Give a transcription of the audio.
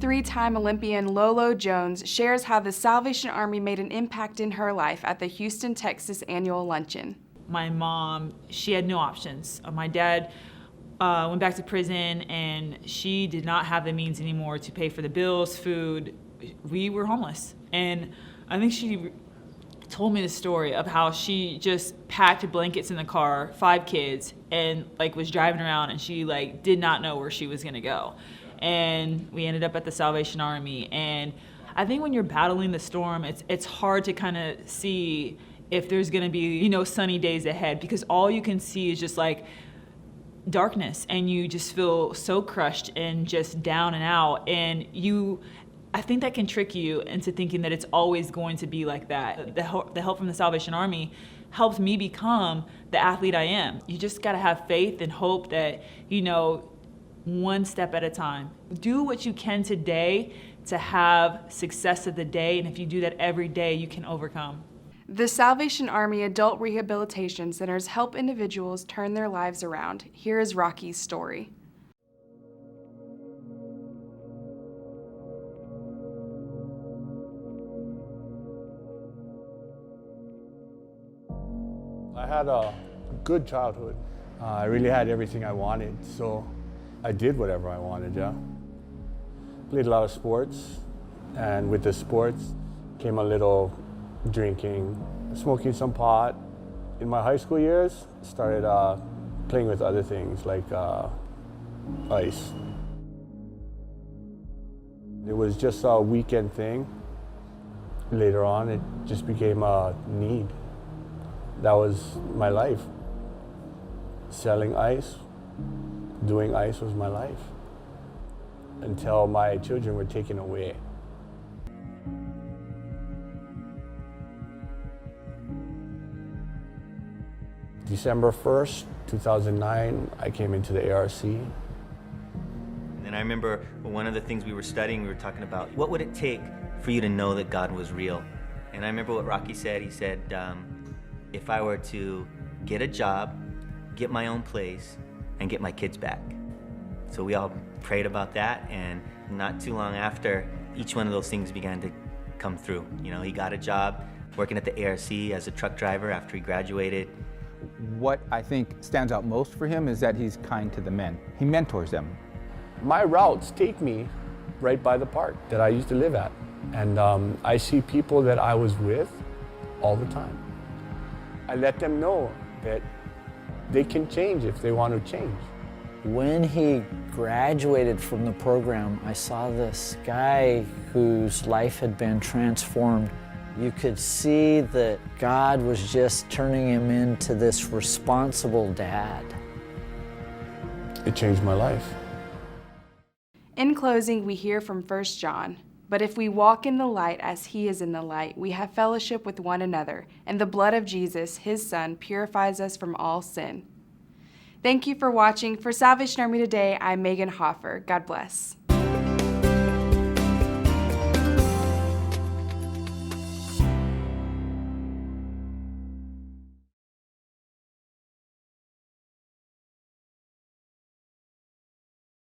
three-time Olympian Lolo Jones shares how the Salvation Army made an impact in her life at the Houston, Texas annual luncheon. My mom, she had no options. My dad went back to prison, and she did not have the means anymore to pay for the bills, food. We were homeless. And I think she told me the story of how she just packed blankets in the car, 5 kids, and was driving around, and she did not know where she was gonna go. And we ended up at the Salvation Army. And I think when you're battling the storm, it's hard to kind of see if there's gonna be, sunny days ahead, because all you can see is just darkness, and you just feel so crushed and just down and out. And I think that can trick you into thinking that it's always going to be like that. The help from the Salvation Army helped me become the athlete I am. You just gotta have faith and hope that, one step at a time. Do what you can today to have success of the day, and if you do that every day, you can overcome. The Salvation Army Adult Rehabilitation Centers help individuals turn their lives around. Here is Rocky's story. I had a good childhood. I really had everything I wanted, so I did whatever I wanted, yeah. Played a lot of sports, and with the sports came a little drinking, smoking some pot. In my high school years, started playing with other things like ice. It was just a weekend thing. Later on, it just became a need. That was my life. Selling ice, doing ice was my life until my children were taken away. December 1st, 2009, I came into the ARC. And I remember one of the things we were studying, we were talking about what would it take for you to know that God was real. And I remember what Rocky said. He said, if I were to get a job, get my own place, and get my kids back. So we all prayed about that, and not too long after, each one of those things began to come through. He got a job working at the ARC as a truck driver after he graduated. What I think stands out most for him is that he's kind to the men. He mentors them. My routes take me right by the park that I used to live at. And I see people that I was with all the time. I let them know that they can change if they want to change. When he graduated from the program, I saw this guy whose life had been transformed. You could see that God was just turning him into this responsible dad. It changed my life. In closing, we hear from 1 John. But if we walk in the light as he is in the light, we have fellowship with one another, and the blood of Jesus, his Son, purifies us from all sin. Thank you for watching. For Salvation Army Today, I'm Meagan Hofer. God bless.